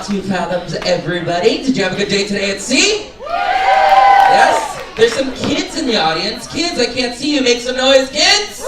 Two Fathoms, everybody. Did you have a good day today at sea? Yes? There's some kids in the audience. Kids, I can't see you. Make some noise, kids!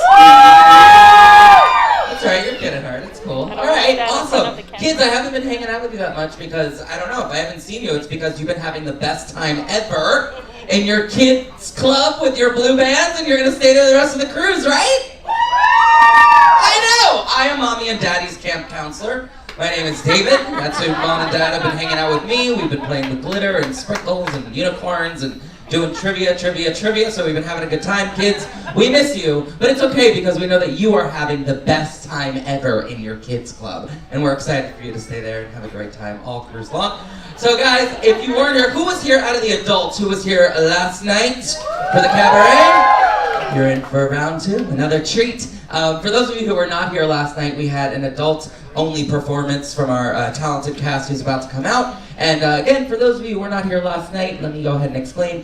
That's right, you're good at heart. It's cool. All right, awesome. Kids, I haven't been hanging out with you that much because, I don't know, if I haven't seen you, it's because you've been having the best time ever in your kids' club with your blue bands, and you're going to stay there the rest of the cruise, right? I know! I am Mommy and Daddy's camp counselor. My name is David. That's who Mom and Dad have been hanging out with me. We've been playing with glitter and sprinkles and unicorns and doing trivia, so we've been having a good time. Kids, we miss you, but it's okay because we know that you are having the best time ever in your kids' club, and we're excited for you to stay there and have a great time all cruise long. So guys, if you weren't here, who was here out of the adults? Who was here last night for the Cabaret? You're in for round two, another treat. For those of you who were not here last night, we had an adult-only performance from our talented cast who's about to come out. And again, for those of you who were not here last night, let me go ahead and explain.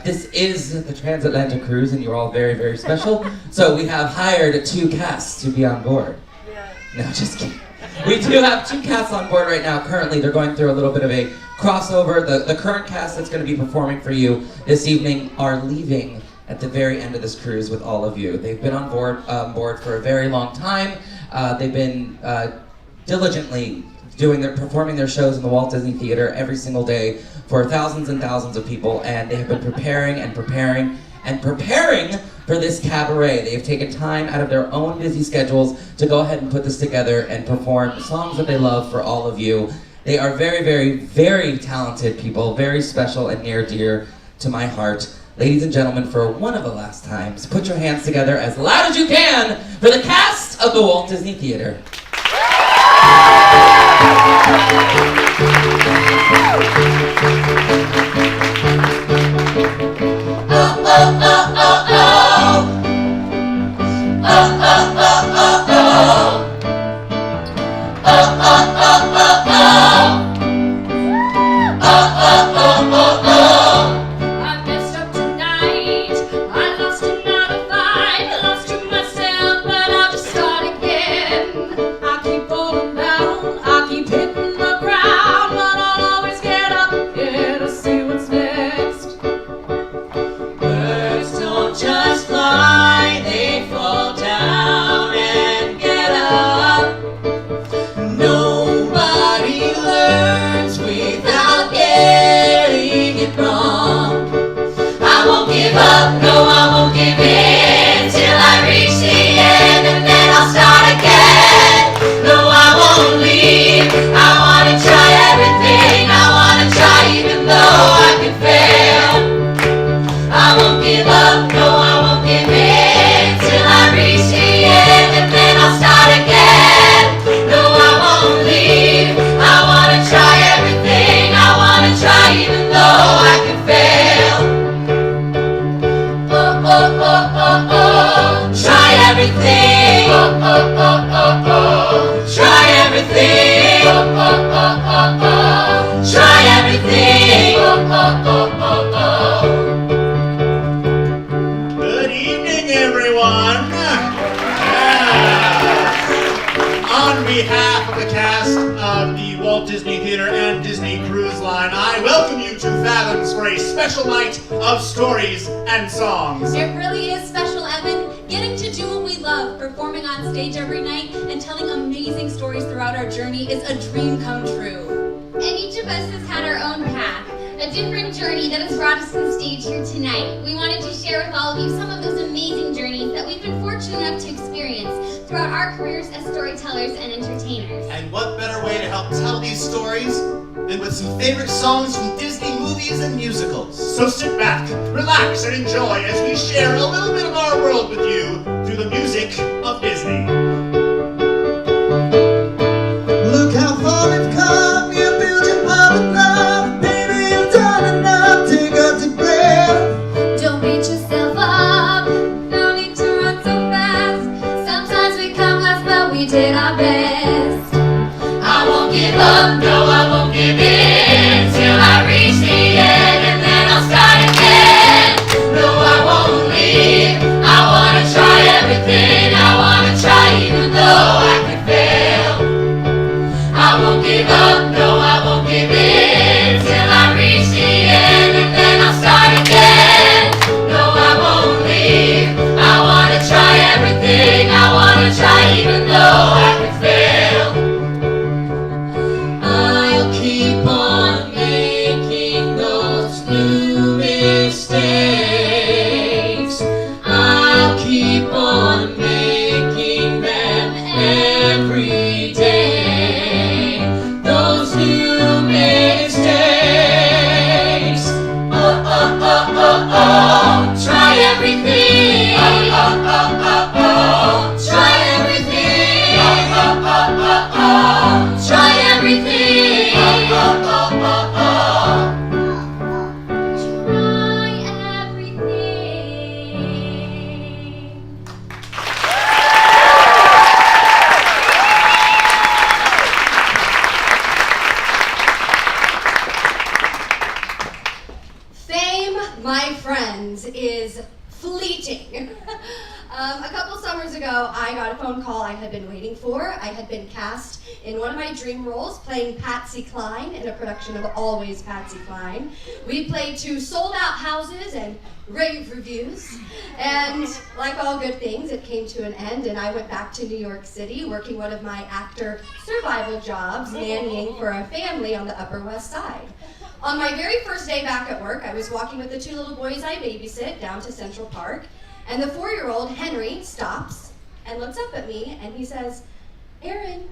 This is the Transatlantic Cruise, and you're all very, very special. So we have hired 2 casts to be on board. No, just kidding. We do have 2 casts on board right now. Currently, they're going through a little bit of a crossover. The current cast that's going to be performing for you this evening are leaving at the very end of this cruise with all of you. They've been on board for a very long time. They've been diligently performing their shows in the Walt Disney Theater every single day for thousands and thousands of people, and they have been preparing for this cabaret. They have taken time out of their own busy schedules to go ahead and put this together and perform songs that they love for all of you. They are very, very, very talented people, very special and near dear to my heart. Ladies and gentlemen, for one of the last times, put your hands together as loud as you can for the cast of the Walt Disney Theater. Good evening, everyone. On behalf of the cast of the Walt Disney Theater and Disney Cruise Line, I welcome you to Fathoms for a special night of stories and songs. It really is special, Evan. Getting to do what we love, performing on stage every night, and telling amazing stories throughout our journey is a dream come true. And each of us has had our own path, a different journey that has brought us to the stage here tonight. We wanted to share with all of you some of those amazing journeys that we've been fortunate enough to experience throughout our careers as storytellers and entertainers. And what better way to help tell these stories than with some favorite songs from Disney movies and musicals. So sit back, relax, and enjoy as we share a little bit of our world with you through the music of Disney. Look how far we've come, you build your public love. Baby, you've done enough, take a deep breath. Don't beat yourself up, no need to run so fast. Sometimes we come last, but we did our best. I won't give up, no, I won't give in till I reach the end, and then I'll start again. No, I won't leave, I wanna try everything, I wanna try even though I could fail. I won't give up, no, I won't fleeting. A couple summers ago, I got a phone call I had been waiting for. I had been cast in one of my dream roles, playing Patsy Cline in a production of Always Patsy Cline. We played to sold-out houses and rave reviews. And like all good things, it came to an end, and I went back to New York City, working one of my actor survival jobs, nannying for a family on the Upper West Side. On my very first day back at work, I was walking with the 2 little boys I babysit down to Central Park, and the 4-year-old Henry stops and looks up at me and he says, "Erin,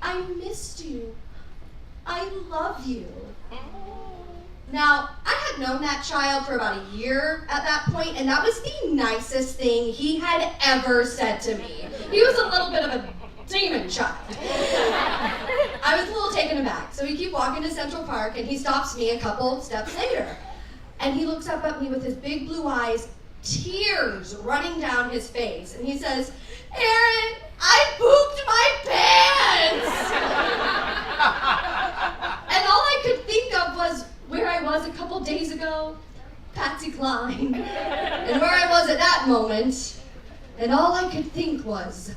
I missed you. I love you." Now, I had known that child for about a year at that point, and that was the nicest thing he had ever said to me. He was a little bit of a demon child. I was a little taken aback, so we keep walking to Central Park, and he stops me a couple steps later. And he looks up at me with his big blue eyes, tears running down his face, and he says, "Erin, I pooped my pants!" And all I could think of was where I was a couple days ago, Patsy Cline, and where I was at that moment, and all I could think was,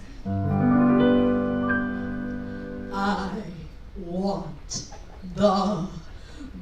I want the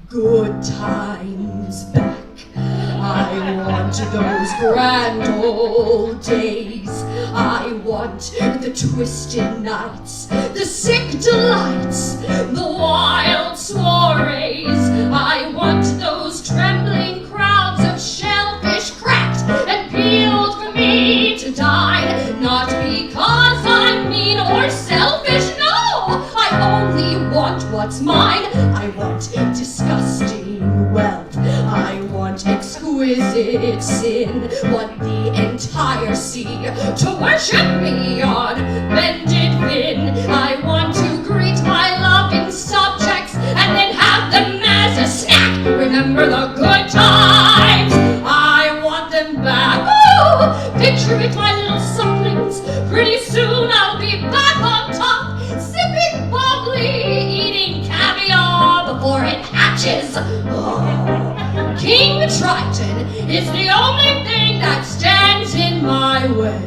good times back. I want those grand old days. I want the twisted nights, the sick delights, the wild soirees. I want those trembling crowds of shellfish cracked and peeled for me to dine. Not because I'm mean or selfish, no! I only want what's mine. I want disgusting wealth. I want exquisite sin. Want the entire sea to worship me on bended fin. I want to greet my loving subjects and then have them as a snack. Remember the good times. I want them back. Ooh, picture it, my little sucklings. Pretty soon I'll be back on top, sipping bubbly, eating caviar before it hatches. Oh. King Triton is the only thing that stands in my way.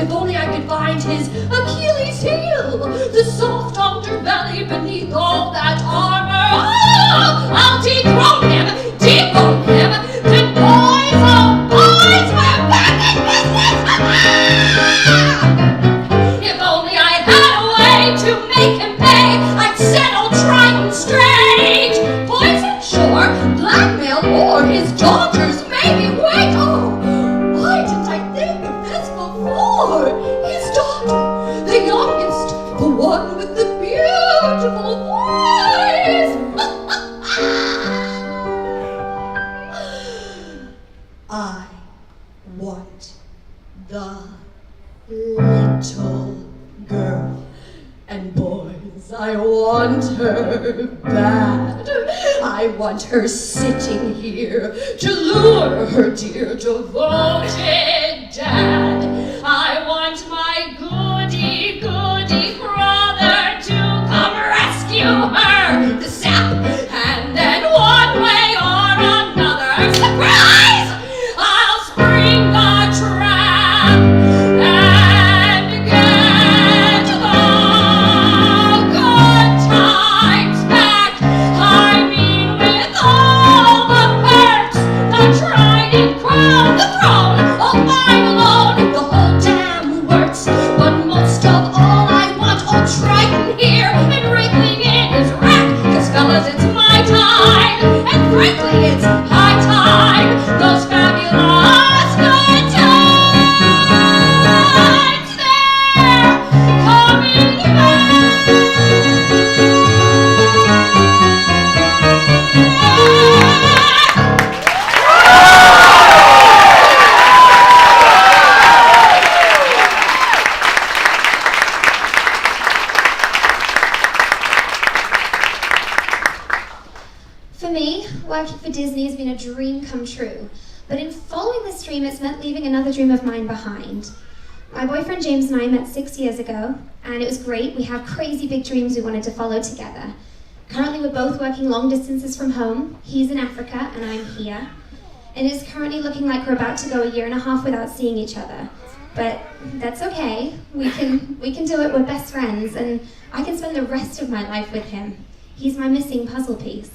If only I could find his Achilles heel, the soft underbelly beneath all that armor. Oh, I'll dethrone him, debone him, then boys, oh boys, we're back in business. If only I had a way to make him pay, I'd settle Triton straight. Poison, sure, blackmail, or his daughters, maybe. Wait, oh, why didn't I think of this before? His daughter, the youngest, the one with the beautiful voice. I want the little girl. And boys, I want her bad. I want her sitting here to lure her dear devoted dad. I want my goody brother to come rescue her, the sap, and then one way or another, surprise, I'll spring the trap and get the good times back. I mean, with all the perks, the Trident crown, the throne, all mine alone, the whole damn works. But most of all, I want old Triton here and wriggling in his rack. 'Cause fellas, it's my time, and frankly, it's high time. Those fabulous good times, they're coming back. For me, working for Disney has been a dream come true. But in following this dream, it's meant leaving another dream of mine behind. My boyfriend James and I met 6 years ago, and it was great. We have crazy big dreams we wanted to follow together. Currently, we're both working long distances from home. He's in Africa, and I'm here. and it's currently looking like we're about to go a 1.5 years without seeing each other. But that's okay. We can do it. We're best friends, and I can spend the rest of my life with him. He's my missing puzzle piece.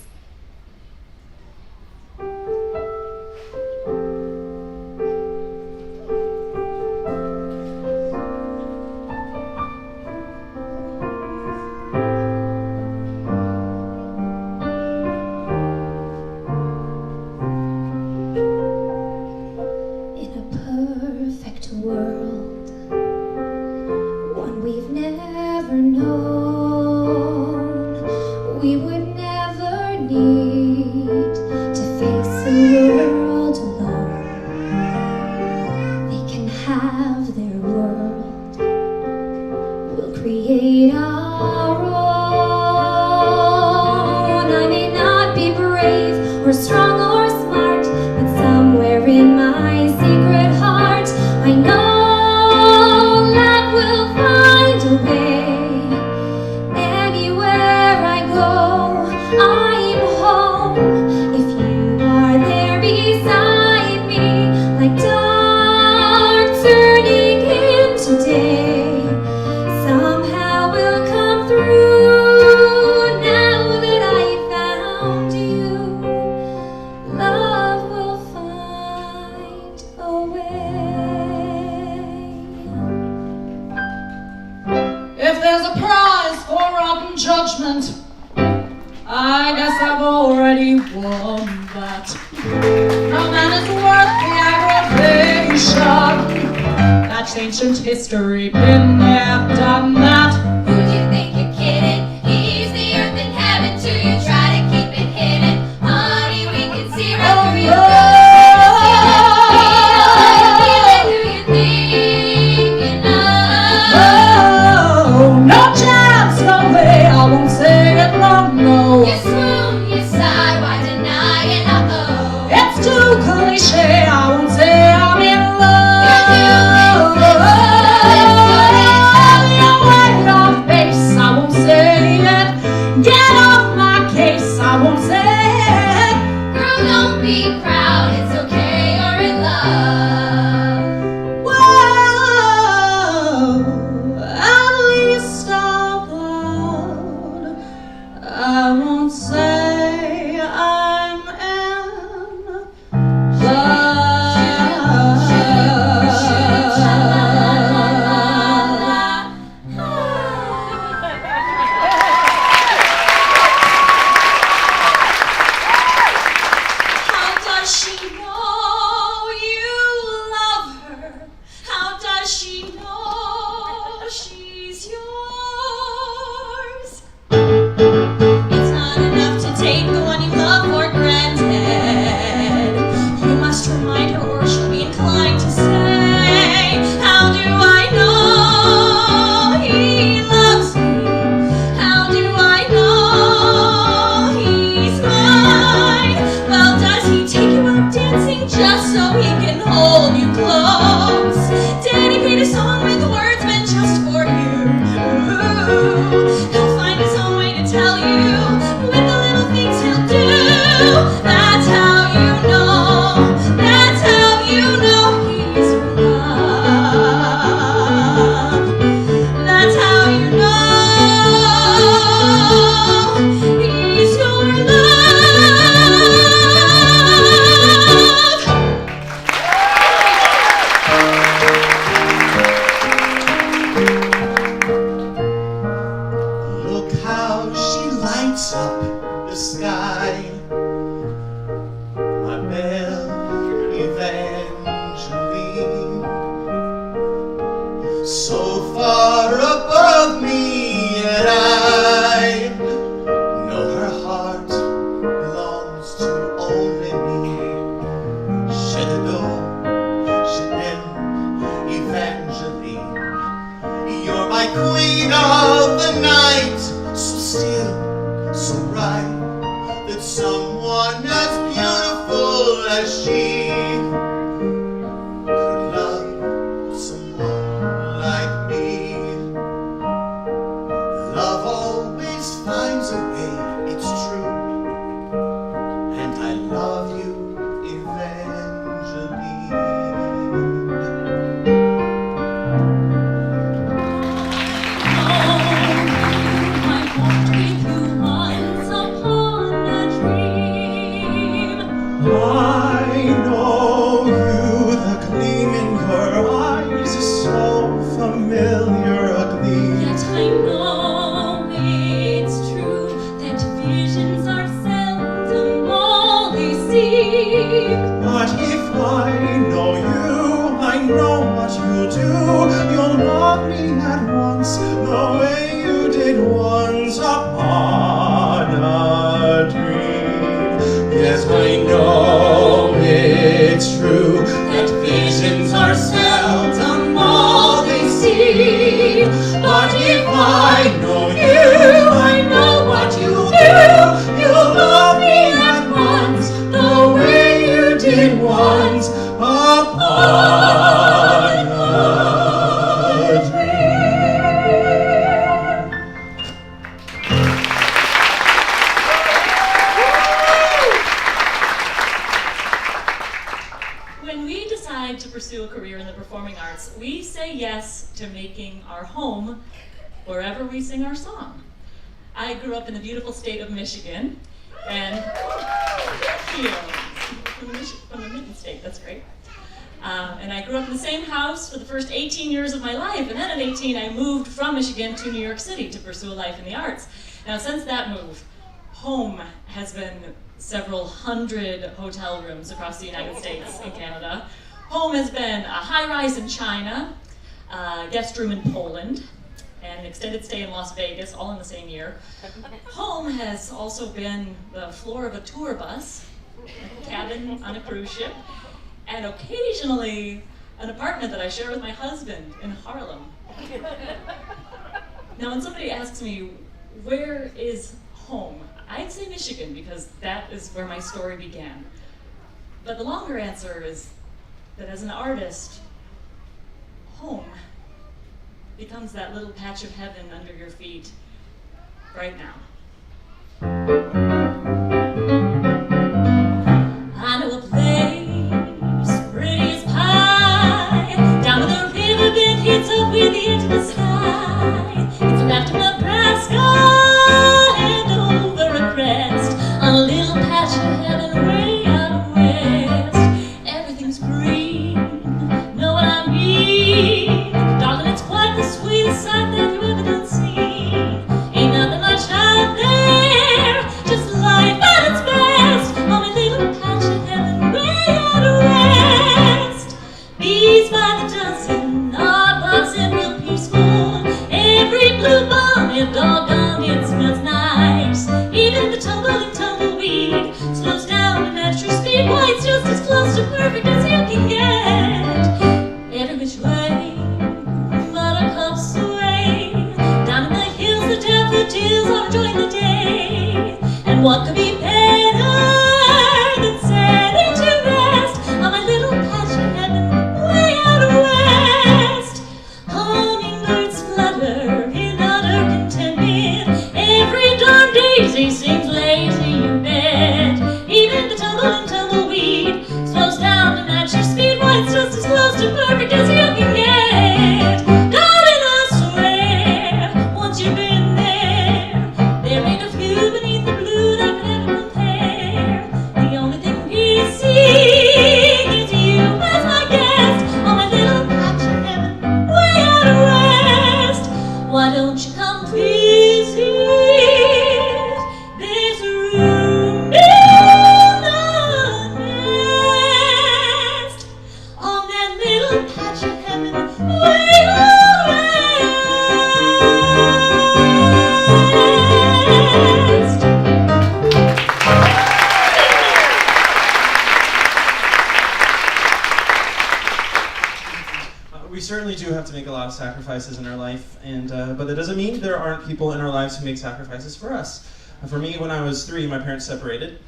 History, been there, done that. Who do you think you're kidding? He's the earth and heaven too. You try to keep it hidden, honey. We can see right through you. Who you thinking of? Oh, no chance, no way. I won't say it, no. You swoon, you sigh, why deny it? It's too cliche. I won't say I'm in love. love you eventually. you do. You'll love me at once, the way you did once upon a dream. Yes, I know it's true that visions are seldom all they seem. But if I know you, I know what you'll do. You'll love me at once, the way you did once upon a dream. When we decide to pursue a career in the performing arts, we say yes to making our home wherever we sing our song. I grew up in the beautiful state of Michigan, and thank you. From the Mitten State, that's great. And I grew up in the same house for the first 18 years of my life, and then at 18 I moved from Michigan to New York City to pursue a life in the arts. Now since that move, home has been several hundred hotel rooms across the United States and Canada. Home has been a high-rise in China, a guest room in Poland, and an extended stay in Las Vegas, all in the same year. Home has also been the floor of a tour bus, a cabin on a cruise ship, and occasionally an apartment that I share with my husband in Harlem. Now when somebody asks me, where is home? I'd say Michigan, because that is where my story began. But the longer answer is that as an artist, home becomes that little patch of heaven under your feet right now. I know a place pretty as pie, down where the river bed hits up with the edge of the sky. It's left of Nebraska and over a crest, a little patch of heaven way out west. Everything's green, know what I mean? Darling, it's quite the sweetest sight that you ever done seen. Ain't nothing much out there, just life at its best. On a little patch of heaven way out west. Bees by the dozen, our bugs and real peaceful. Every blue bonnet, doggone it smells nice. Even the tumbling tumbleweed slows down to match your speed. Why, it's just as close to perfect as you can get. Every which way, buttercups sway. Down in the hills, the daffodils are enjoying the day. And what could be better than setting to rest on my little patch of heaven way out west? Hummingbirds flutter in utter contentment. Every darn daisy seems lazy in bed. Even the tumbling tumbleweed slows down to match your speed. Why, it's just as close to perfect as you can get. Darling, I swear, once you've been there, there ain't a view beneath the blue that can ever compare. The only thing missing is you as my guest on my little patch of heaven way out west. Why don't you come visit? There's room in the nest on that little patch of heaven way out west. We certainly do have to make a lot of sacrifices in our life, but that doesn't mean there aren't people in our lives who make sacrifices for us. For me, when I was 3, my parents separated,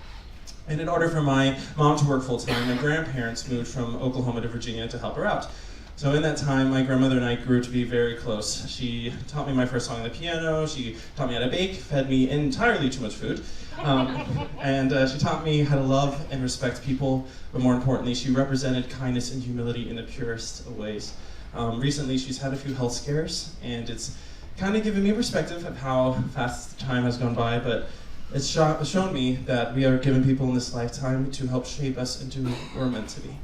and in order for my mom to work full-time, my grandparents moved from Oklahoma to Virginia to help her out. So in that time, my grandmother and I grew to be very close. She taught me my first song on the piano, she taught me how to bake, fed me entirely too much food, and she taught me how to love and respect people, but more importantly, she represented kindness and humility in the purest of ways. Recently, she's had a few health scares, and it's kind of given me perspective of how fast time has gone by, but it's shown me that we are given people in this lifetime to help shape us into who we're meant to be.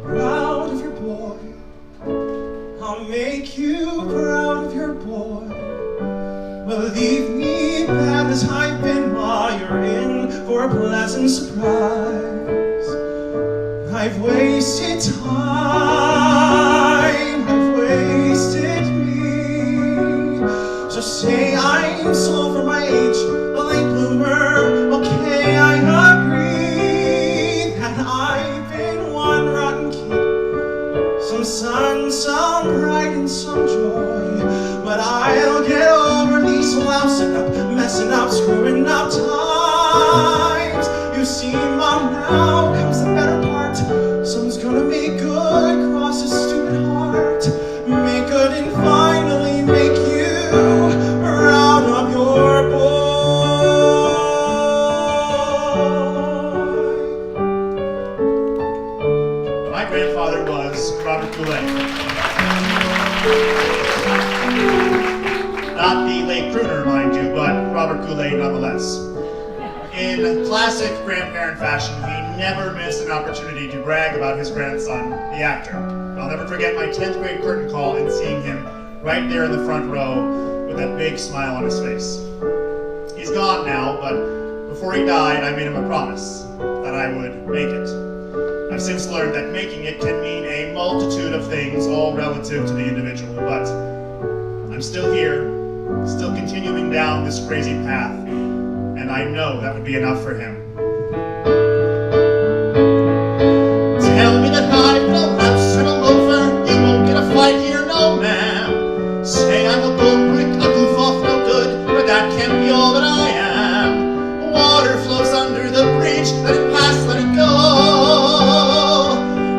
Proud of your boy, I'll make you proud of your boy. Believe me, bad as I've been a pleasant surprise. I've wasted time, I've wasted me. So say I'm slow for my age, a late bloomer. Okay, I agree that I've been one rotten kid. Some sun, some pride, and some joy. But I'll get over these lousing up, messing up, screwing up times. You see, Mom, now comes the better part. Someone's gonna make good, cross his stupid heart. Make good and finally make you proud of your boy. My grandfather was Robert Goulet. Not the late crooner, mind you, but Robert Goulet nonetheless. In classic grandparent fashion, he never missed an opportunity to brag about his grandson, the actor. I'll never forget my 10th grade curtain call and seeing him right there in the front row with that big smile on his face. He's gone now, but before he died, I made him a promise that I would make it. I've since learned that making it can mean a multitude of things, all relative to the individual, but I'm still here, still continuing down this crazy path, and I know that would be enough for him. Tell me that I've no mouse and a loafer, you won't get a fight here, no ma'am. Say I'm a gold brick, a goof off, no good, but that can't be all that I am. Water flows under the bridge, let it pass, let it go.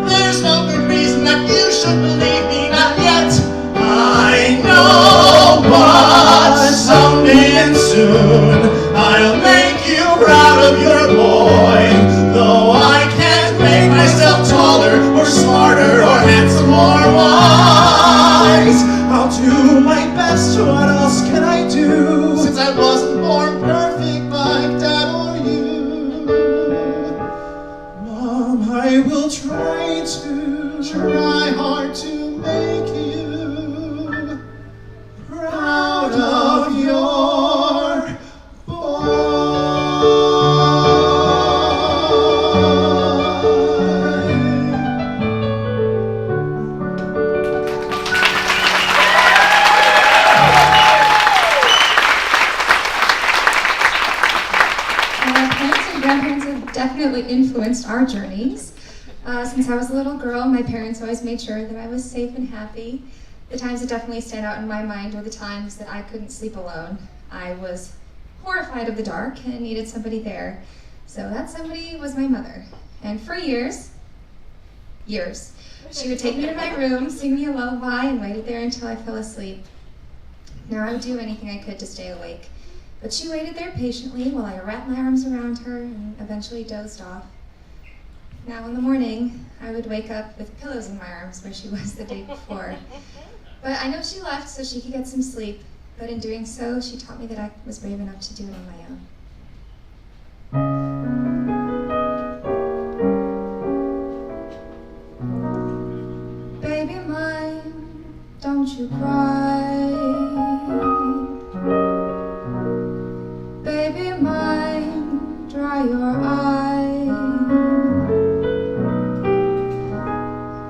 There's no good reason that you should believe me, not yet. I know, but someday and soon I'll make you proud of your boy. Though I can't make myself taller or smarter or handsome or wise, I'll do my best. What else can I do? Since I wasn't born perfect like Dad or you. Mom, I will try hard to make you proud of your definitely influenced our journeys. Since I was a little girl, my parents always made sure that I was safe and happy. The times that definitely stand out in my mind were the times that I couldn't sleep alone. I was horrified of the dark and needed somebody there. So that somebody was my mother. And for years, she would take me to my room, sing me a lullaby, and waited there until I fell asleep. Now I would do anything I could to stay awake. But she waited there patiently while I wrapped my arms around her and eventually dozed off. Now in the morning, I would wake up with pillows in my arms where she was the day before. But I know she left so she could get some sleep. But in doing so, she taught me that I was brave enough to do it on my own. Baby mine, don't you cry. Baby mine, dry your eyes.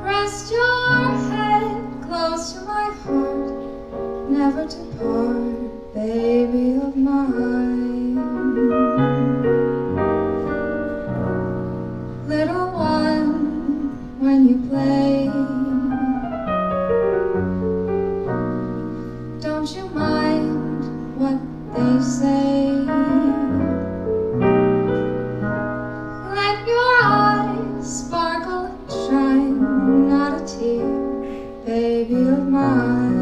Rest your head close to my heart, never to part, baby of mine. Little one, when you play, don't you mind what they say. Let your eyes sparkle and shine, not a tear, baby of mine.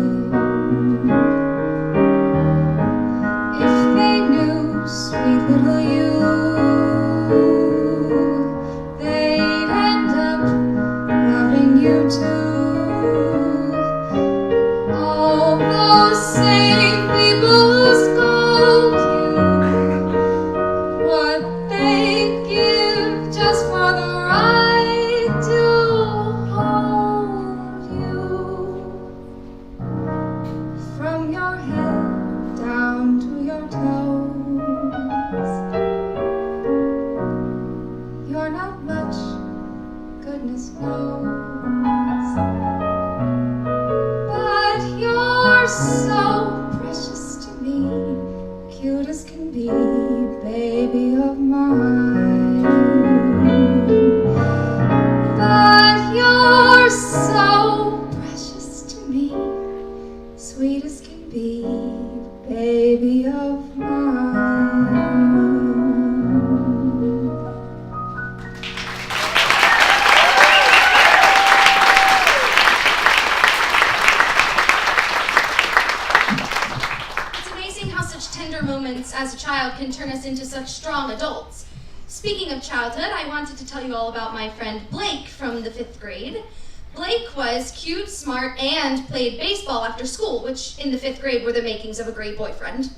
knows. But you're so precious to me, cute as can be, baby of mine. But you're so precious to me, sweet as can be, baby of mine. It's amazing how such tender moments as a child can turn us into such strong adults. Speaking of childhood, I wanted to tell you all about my friend Blake from the 5th grade. Blake was cute, smart, and played baseball after school, which in the 5th grade were the makings of a great boyfriend.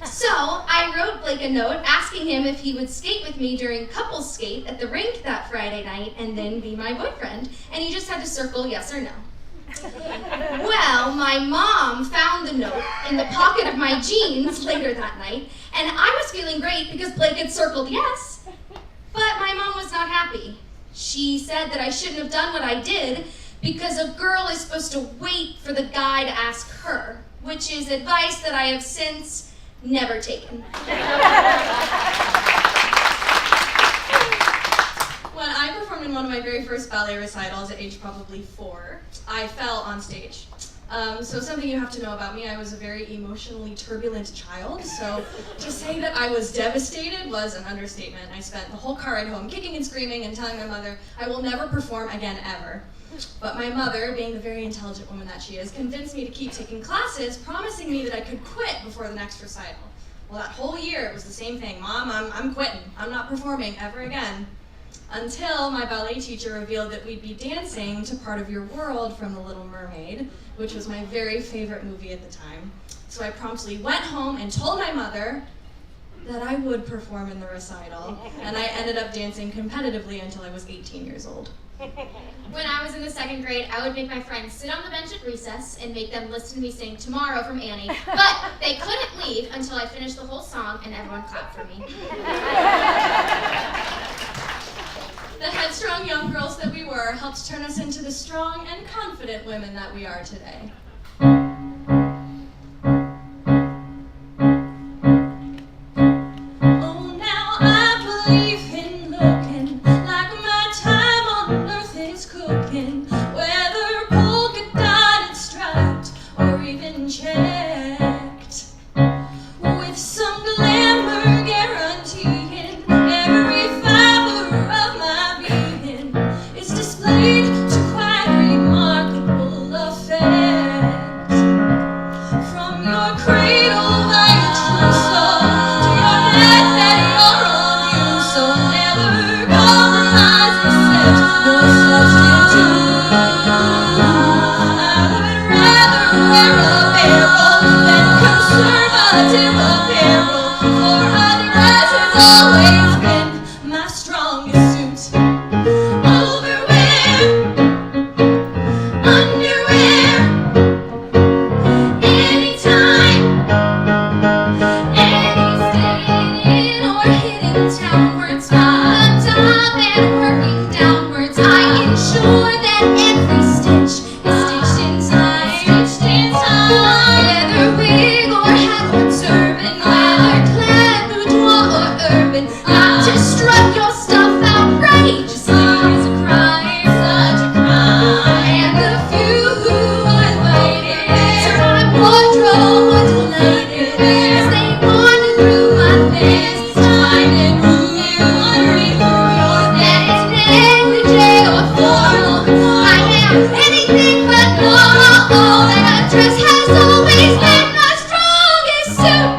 So I wrote Blake a note asking him if he would skate with me during couples skate at the rink that Friday night and then be my boyfriend, and he just had to circle yes or no. Well, my mom found the note in the pocket of my jeans later that night, and I was feeling great because Blake had circled yes. But my mom was not happy. She said that I shouldn't have done what I did because a girl is supposed to wait for the guy to ask her, which is advice that I have since never taken. When I performed in one of my very first ballet recitals at age probably 4, I fell on stage. So something you have to know about me, I was a very emotionally turbulent child, so to say that I was devastated was an understatement. I spent the whole car ride home kicking and screaming and telling my mother I will never perform again ever. But my mother, being the very intelligent woman that she is, convinced me to keep taking classes, promising me that I could quit before the next recital. Well, that whole year it was the same thing. Mom, I'm quitting. I'm not performing ever again. Until my ballet teacher revealed that we'd be dancing to Part of Your World from The Little Mermaid, which was my very favorite movie at the time. So I promptly went home and told my mother that I would perform in the recital, and I ended up dancing competitively until I was 18 years old. When I was in the 2nd grade, I would make my friends sit on the bench at recess and make them listen to me sing Tomorrow from Annie, but they couldn't leave until I finished the whole song and everyone clapped for me. The headstrong young girls that we were helped turn us into the strong and confident women that we are today. Oh, now I believe in looking like my time on earth is cooking, whether polka dotted, striped, or even checked, with some glamour guaranteeing every fiber of my being is displayed to quite remarkable effect. From your cradle right to your soul, to your neck that you're on you, so never compromise except your substitute. I would rather wear a barrel than conservative apparel, for a dress has always been my strongest suit. Overwear, underwear, anytime, any staying in or hitting townwards, from the top and working downwards, I ensure that every stitch is stitched in time, whether wig or hat or turban, whether clad boudoir or urban, not to strut your stuff outrageously is a crime, such a crime. And the few who are invited to my wardrobe were delighted as they wandered through my things, finding who you wondering through your that it's negligee or formal. I am anything but normal. That dress has always been my strongest suit.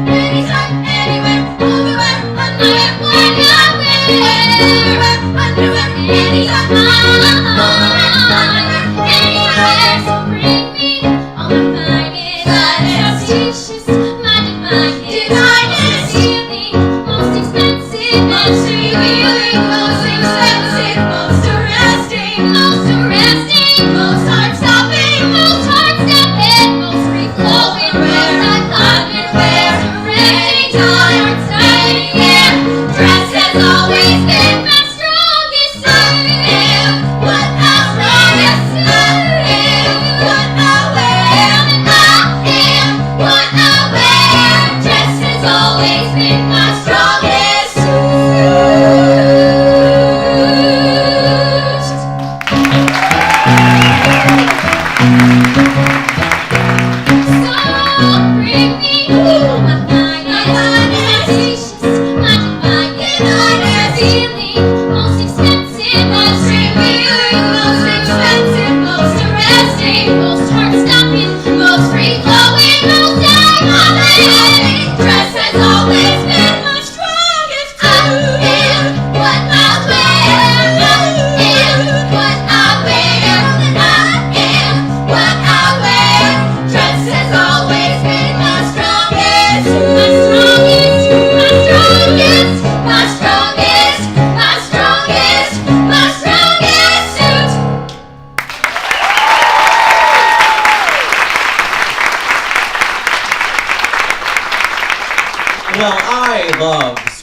Anytime, anywhere, overwear, underwear, when you're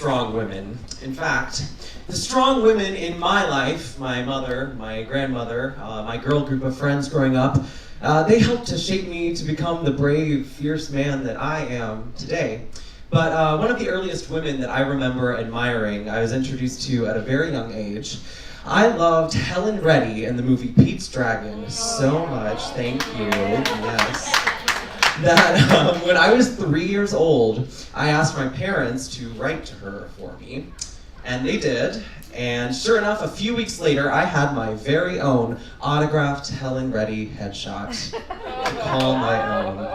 strong women. In fact, the strong women in my life, my mother, my grandmother, my girl group of friends growing up, they helped to shape me to become the brave, fierce man that I am today. But one of the earliest women that I remember admiring, I was introduced to at a very young age. I loved Helen Reddy in the movie Pete's Dragon so much, thank you, yes. That when I was 3 years old, I asked my parents to write to her for me, and they did. And sure enough, a few weeks later, I had my very own autographed Helen Reddy headshot to call my own.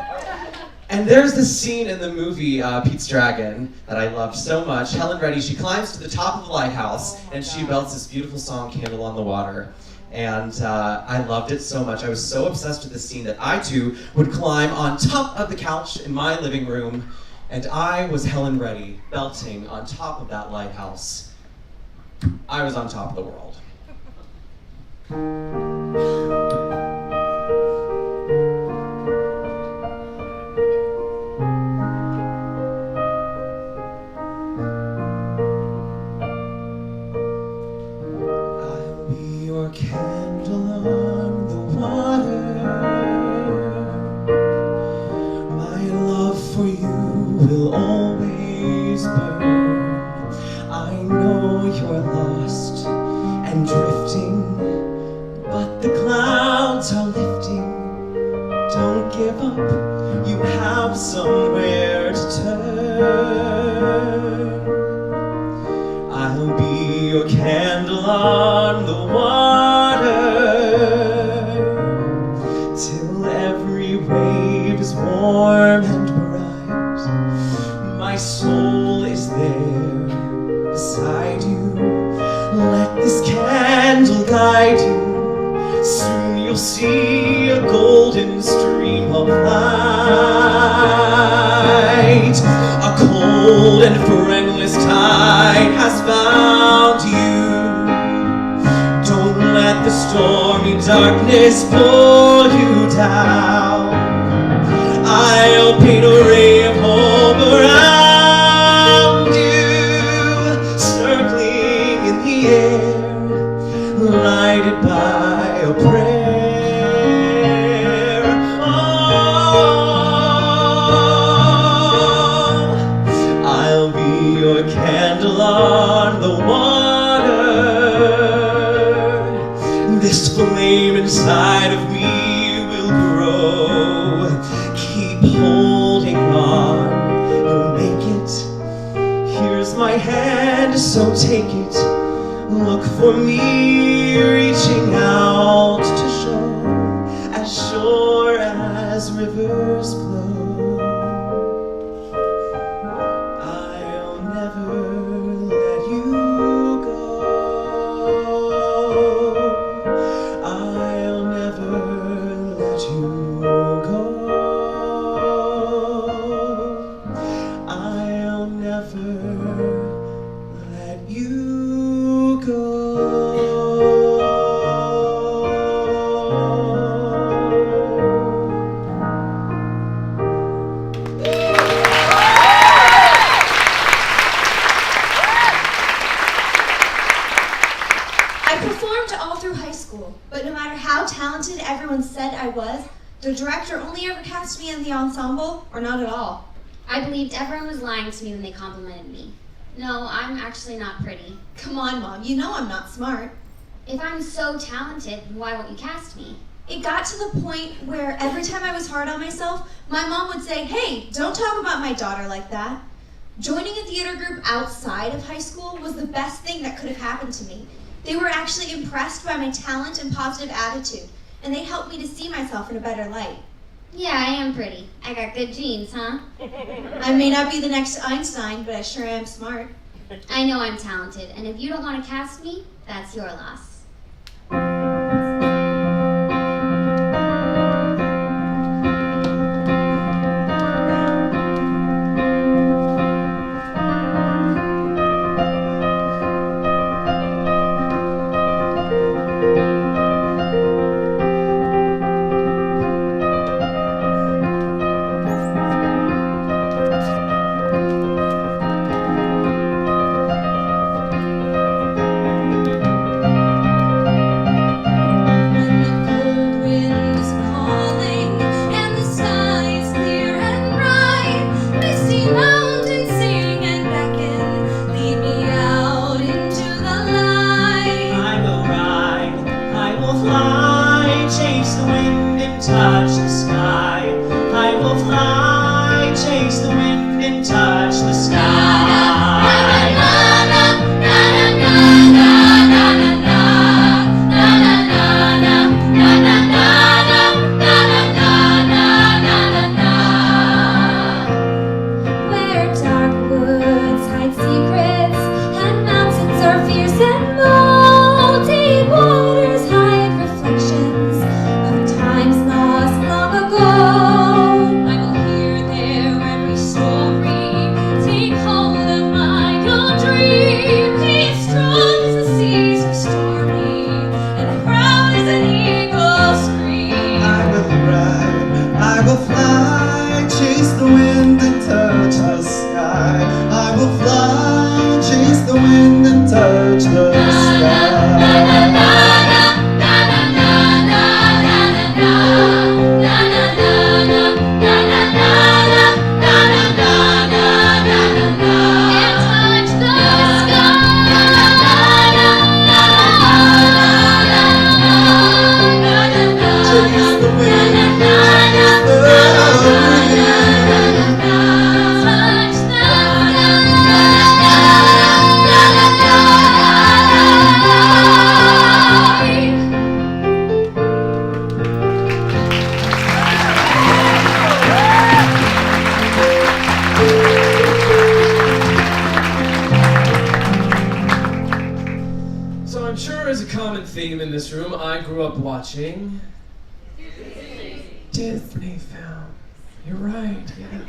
And there's this scene in the movie Pete's Dragon that I loved so much. Helen Reddy, she climbs to the top of the lighthouse and she belts this beautiful song, Candle on the Water. And I loved it so much. I was so obsessed with this scene that I too would climb on top of the couch in my living room, and I was Helen Reddy belting on top of that lighthouse. I was on top of the world. Candle on the water, my love for you will always burn. I know you're lost and drifting, but the clouds are lifting. Don't give up, you have somewhere to turn. I'll be your candle on the water, warm and bright. My soul is there beside you. Let this candle guide you. Soon you'll see a golden stream of light. A cold and friendless tide has found you. Don't let the stormy darkness pull you down. I'll paint a ray of hope around you, circling in the air, lighted by a prayer. Oh, I'll be your candle on the water. This flame inside of me will grow. Holding on, you'll make it. Here's my hand, so take it. Look for me, reaching out to show, as sure as rivers flow. I'll never let you go. I'll never let you go. The director only ever cast me in the ensemble, or not at all. I believed everyone was lying to me when they complimented me. No, I'm actually not pretty. Come on, Mom, you know I'm not smart. If I'm so talented, why won't you cast me? It got to the point where every time I was hard on myself, my mom would say, "Hey, don't talk about my daughter like that." Joining a theater group outside of high school was the best thing that could have happened to me. They were actually impressed by my talent and positive attitude, and they helped me to see myself in a better light. Yeah, I am pretty. I got good genes, huh? I may not be the next Einstein, but I sure am smart. I know I'm talented, and if you don't want to cast me, that's your loss. common theme in this room. I grew up watching Disney films. You're right, yeah,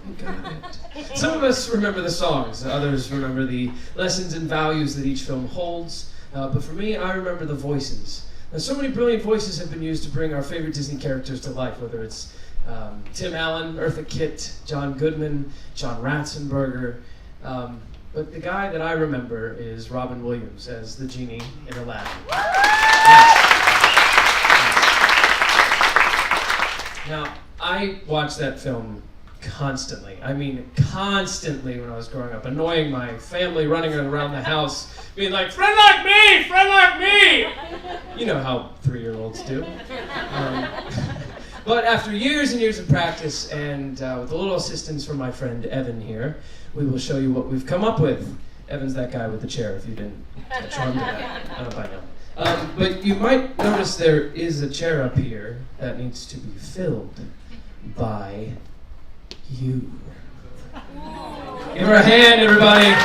you got it. Some of us remember the songs, others remember the lessons and values that each film holds, but for me, I remember the voices. Now, so many brilliant voices have been used to bring our favorite Disney characters to life, whether it's Tim Allen, Eartha Kitt, John Goodman, John Ratzenberger, but the guy that I remember is Robin Williams as the genie in Aladdin. Now, I watched that film constantly. I mean, constantly when I was growing up, annoying my family, running around the house, being like, friend like me, friend like me! You know how 3-year-olds do. But after years and years of practice and with a little assistance from my friend Evan here, we will show you what we've come up with. Evan's that guy with the chair, if you didn't catch on to that. I don't know by now. But you might notice there is a chair up here that needs to be filled by you. Give her a hand, everybody.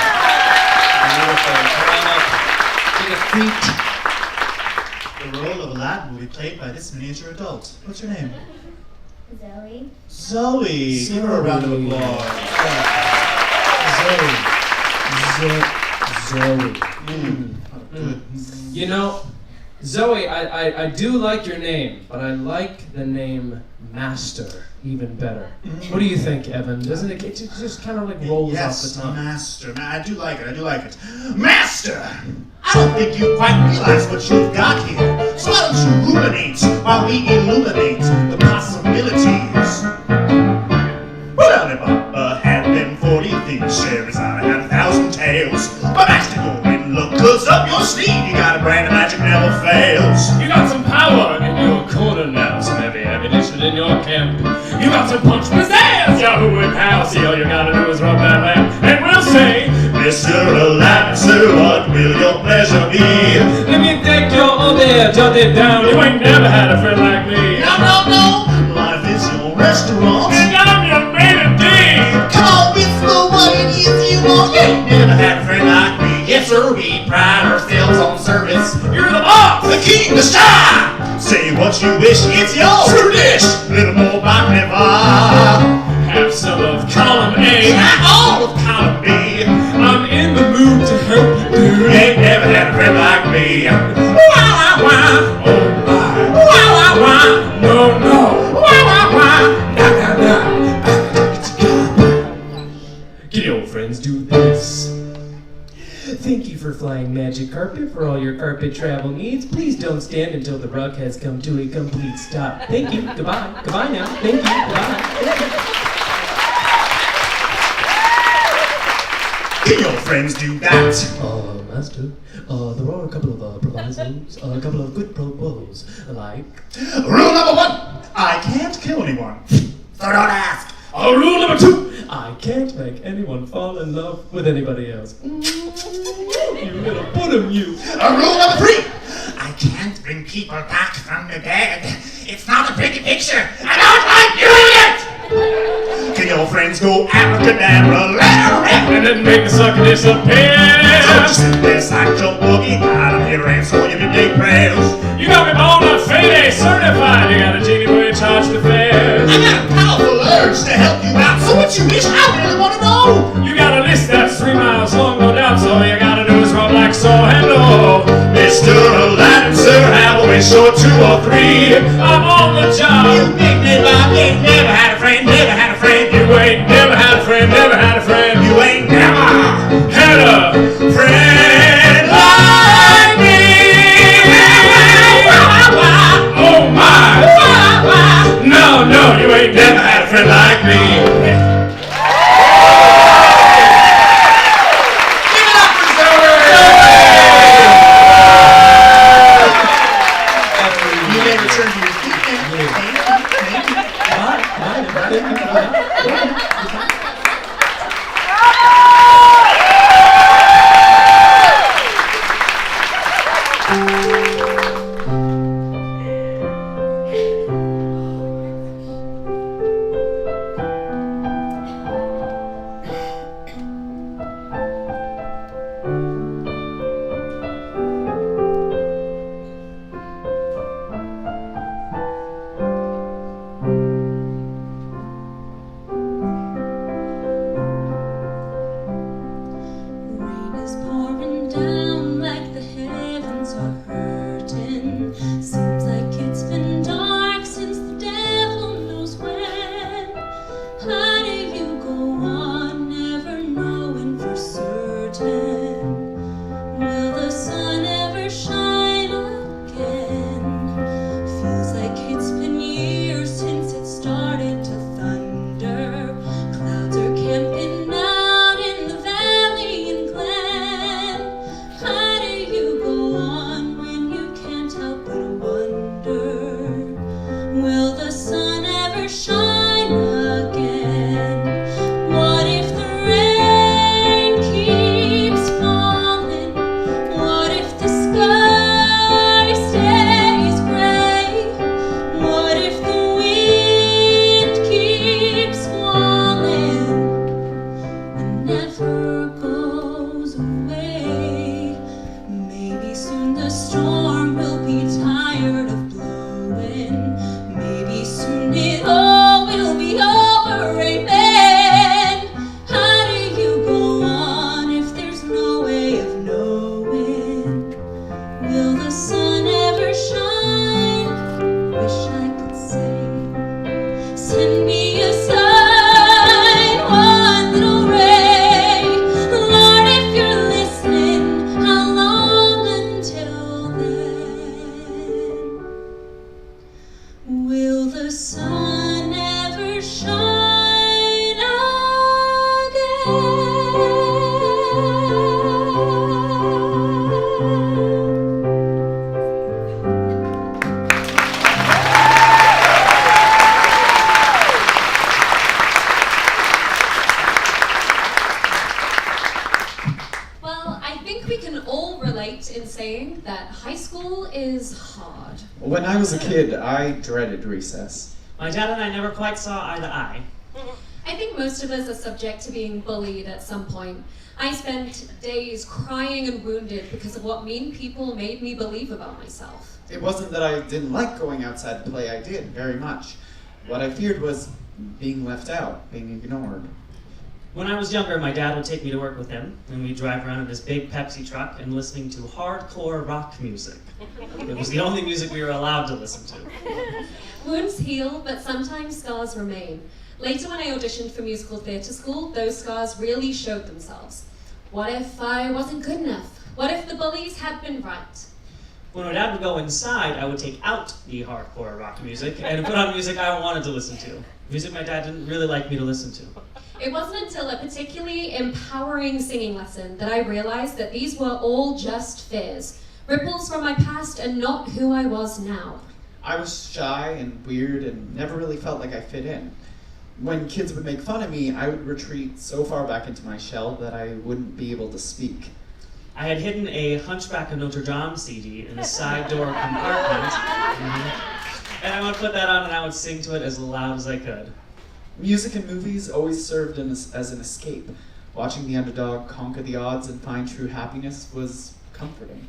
The role of Aladdin will be played by this miniature adult. What's her name? Zoe. Zoe. Give her a round of applause. Zoe. You know, Zoe, I do like your name, but I like the name Master even better. What do you think, Evan? Doesn't it just kind of like rolls off the tongue? Master. I do like it. Master! I don't think you quite realize what you've got here. So why don't you ruminate while we illuminate the possibilities? Well, Alibaba had them 40 things. Sherazade had 1,000 tales. But Master, go and look, 'cause up your sleeve you got a brand of magic never fails. You got some power in your corner now, some heavy ammunition in your camp. You got some punch pizzazz, Yahoo and Pal. See, all you gotta do is rub that lamp, and we'll say, Mr. Aladdin, sir, what will your pleasure be? let me take your order, jot it down. You ain't never had a friend like me. No. Life is your restaurant. And I'm your maiden D. Come on, whisper what it is you want. You ain't never had a friend like me. Yes, sir, we pride ourselves on service. You're the boss. The king, the star. Say what you wish, it's your true dish. Little more baklava. Have some of column A. Not all of column B. I'm in the mood to help you, dude. You ain't never had a friend like me. Wah, wah, wah. Oh my. Wah, wah, wah. No. Wah, wah, wah. Nah. Can your friends do this? Thank you for flying magic carpet for all your carpet travel needs. Please don't stand until the rug has come to a complete stop. Thank you. Goodbye. Goodbye now. Thank you. Goodbye. Can your friends do that? Master, there are a couple of provisos, a couple of good propos, like... Rule number 1, I can't kill anyone. So don't ask. Rule number 2, I can't make anyone fall in love with anybody else. You little bottom, you. Rule number 3, I can't bring people back from the dead. It's not a pretty picture. I don't like doing it. Can your friends go abracadabra, let her rip, And then make the sucker disappear. don't just sit there, Sancho Boogie. I don't hear answer your midday prayers. You got me born on Fayday certified. You got a genie for your charge the fares. I got a powerful urge to help you out. So what you wish, I really want to know. You got a list that's 3 miles long, no doubt. So all you gotta do is rub like so. Hello, Mr. Aladdin, sir, have a wish or 2 or 3. I'm on the job. You big nigga, ain't never had a friend, never had a friend. You ain't never had a friend, never had a friend. You ain't never Had a friend like me. oh my. No, you ain't never had a friend like me. Give it up for Zoe! You may return to your feet now. Thank you. think we can all relate in saying that high school is hard. When I was a kid, I dreaded recess. My dad and I never quite saw eye to eye. I think most of us are subject to being bullied at some point. I spent days crying and wounded because of what mean people made me believe about myself. It wasn't that I didn't like going outside to play, I did, very much. What I feared was being left out, being ignored. When I was younger, my dad would take me to work with him, and we'd drive around in his big Pepsi truck and listening to hardcore rock music. It was the only music we were allowed to listen to. Wounds heal, but sometimes scars remain. Later when I auditioned for musical theatre school, those scars really showed themselves. What if I wasn't good enough? What if the bullies had been right? When my dad would go inside, I would take out the hardcore rock music and put on music I wanted to listen to. Music my dad didn't really like me to listen to. It wasn't until a particularly empowering singing lesson that I realized that these were all just fears, ripples from my past and not who I was now. I was shy and weird and never really felt like I fit in. When kids would make fun of me, I would retreat so far back into my shell that I wouldn't be able to speak. I had hidden a Hunchback of Notre Dame CD in the side door compartment, and I would put that on and I would sing to it as loud as I could. Music and movies always served as an escape. Watching the underdog conquer the odds and find true happiness was comforting.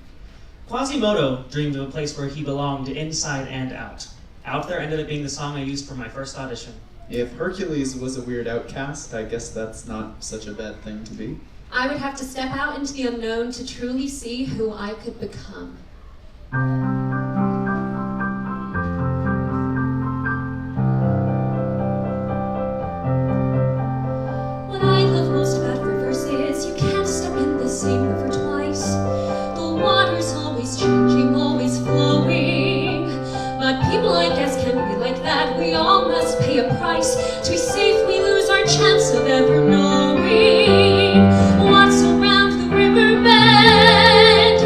Quasimodo dreamed of a place where he belonged inside and out. Out There ended up being the song I used for my first audition. If Hercules was a weird outcast, I guess that's not such a bad thing to be. I would have to step out into the unknown to truly see who I could become. What I love most about rivers is you can't step in the same river twice. The water's always changing, always flowing. But people, I guess, can be like that. We all must pay a price. To be safe, we lose our chance of ever knowing what's around the river bend,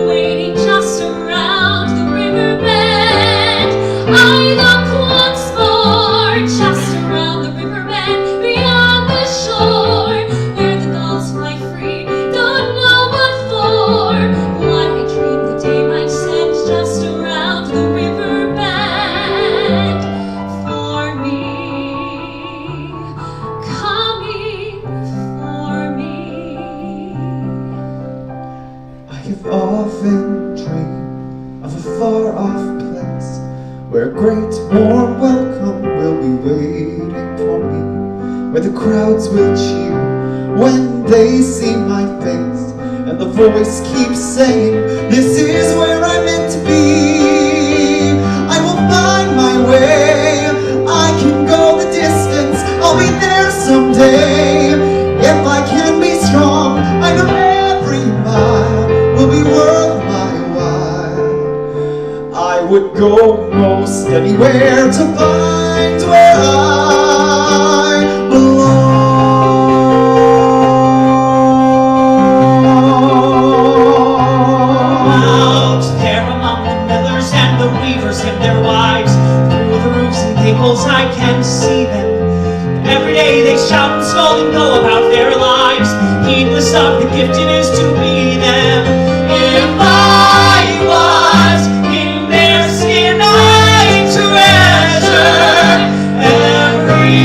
waiting just around the river bend. I look once more, just around the river bend, beyond the shore, where the gulls fly free. Don't know what for, what I dreamed the day might send, just around the river bend. For me, coming for me. I have often dreamed of a far-off place where a great warm welcome will be waiting for me, where the crowds will cheer when they see my face, and the voice keeps saying, this is where I'm meant to be. I will find my way, I can go the distance, I'll be there someday. If I can be strong, I know every mile will be worth my while. I would go most anywhere to find where I belong. Out there among the millers and the weavers and their wives, through the roofs and gables I can see them. Every day they shout and scold and go about their lives, heedless of the gift it is to be them. If I was in their skin, I'd treasure every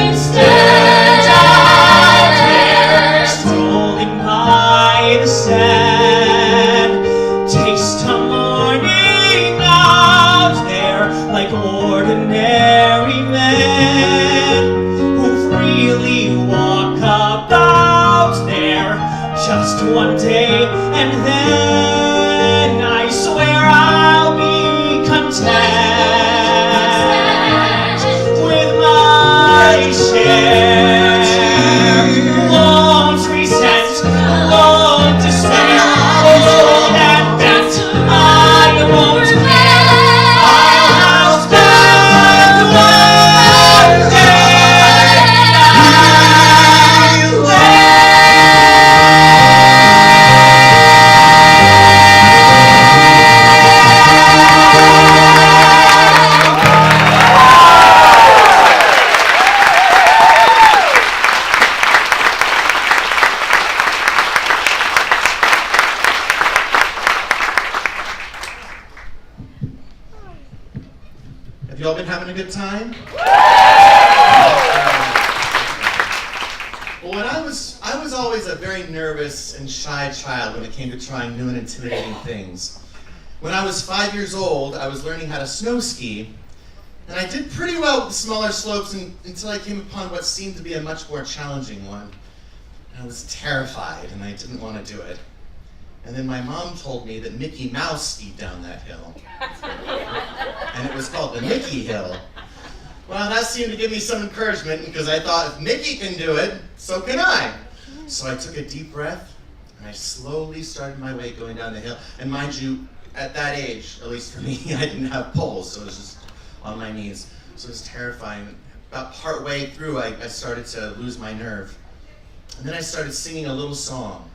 instant out there, strolling by the sand. Taste a morning out there like ordinary men who freely walk about there just one day, and then I swear I'll be content with my share. Won't resent, won't despair, hold and bent, I won't care. I'll stand one day. I will. all been having a good time? Well, when I was always a very nervous and shy child when it came to trying new and intimidating things. When I was 5 years old, I was learning how to snow ski, and I did pretty well with the smaller slopes until I came upon what seemed to be a much more challenging one. And I was terrified, and I didn't want to do it. And then my mom told me that Mickey Mouse skied down that hill. And it was called the Mickey Hill. Well, that seemed to give me some encouragement because I thought if Mickey can do it, so can I. So I took a deep breath and I slowly started my way going down the hill. And mind you, at that age, at least for me, I didn't have poles, so it was just on my knees. So it was terrifying. About partway through, I started to lose my nerve. And then I started singing a little song.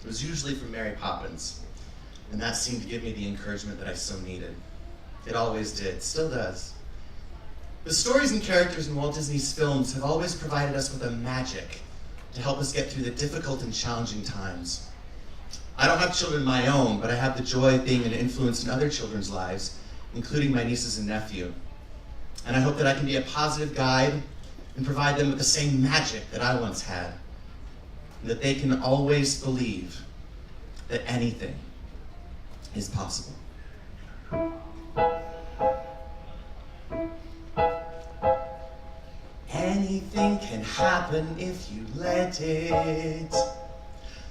It was usually from Mary Poppins. And that seemed to give me the encouragement that I so needed. It always did, still does. The stories and characters in Walt Disney's films have always provided us with a magic to help us get through the difficult and challenging times. I don't have children of my own, but I have the joy of being an influence in other children's lives, including my nieces and nephew. And I hope that I can be a positive guide and provide them with the same magic that I once had, and that they can always believe that anything is possible. Anything can happen if you let it.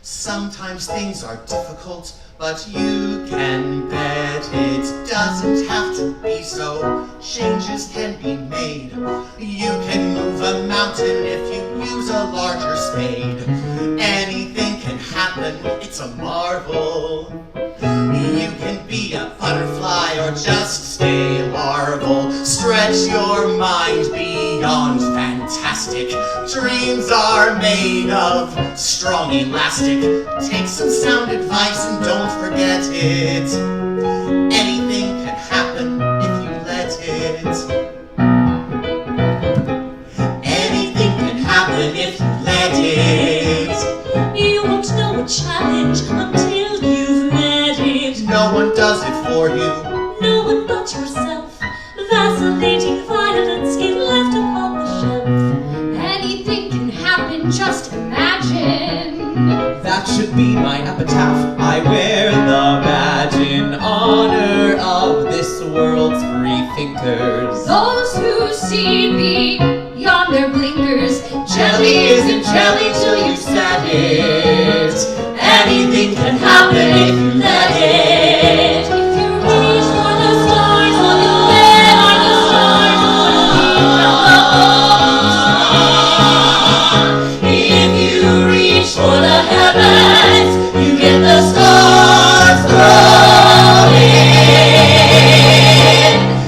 Sometimes things are difficult, but you can bet it doesn't have to be so. Changes can be made. You can move a mountain if you use a larger spade. Anything can happen, it's a marvel. You can be a butterfly or just stay larval. Stretch your mind beyond fantastic. Dreams are made of strong elastic. Take some sound advice and don't forget it. Anything can happen if you let it. Anything can happen if you let it. You won't know a challenge until you've met it. No one does it for you. No one but yourself. Vacillating violets get left upon the shelf. Anything can happen, just imagine. That should be my epitaph. I wear the badge in honor of this world's free thinkers. Those who see beyond their blinkers. Jelly isn't jelly till you said it. Anything can happen if you let it. If you reach for the stars, all you'll get are the stars. If you reach for the heavens, you get the stars thrown in.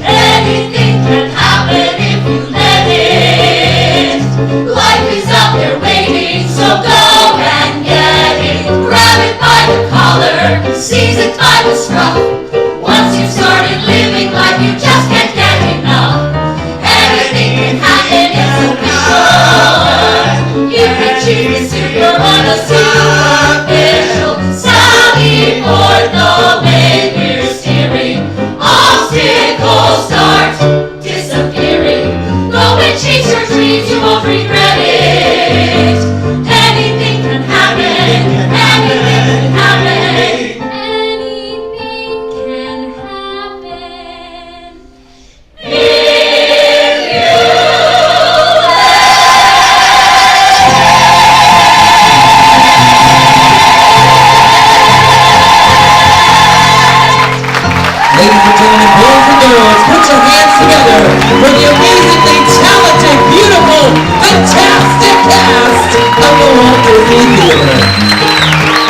Anything can happen if you let it. Life is out there waiting, so go and get it. Grab it by the collar, seize it by the scruff. Once you've started living life, you just can't get enough. Anything can happen, it's a good. You can choose the super on a superficial. Sally for the way we're steering. Obstacles start disappearing. Go and chase your dreams, you won't regret it. Anything can happen. Anything can happen. Anything can happen. If you Ladies and gentlemen, boys and girls, put your hands together for the amazingly talented, beautiful, fantastic cast of the Walt Disney Theater.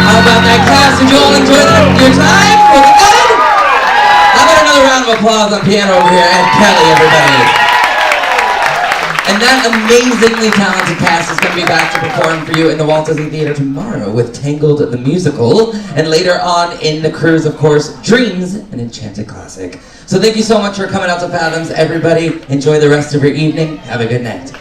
How about that, class? Did you all enjoy your time? Was it good? How about another round of of applause on piano over here, and Kelly, everybody. And that amazingly talented cast is going to be back to perform for you in the Walt Disney Theater tomorrow with Tangled the Musical, and later on in the cruise, of course, Dreams, an Enchanted classic. So thank you so much for coming out to Fathoms, everybody. Enjoy the rest of your evening. Have a good night.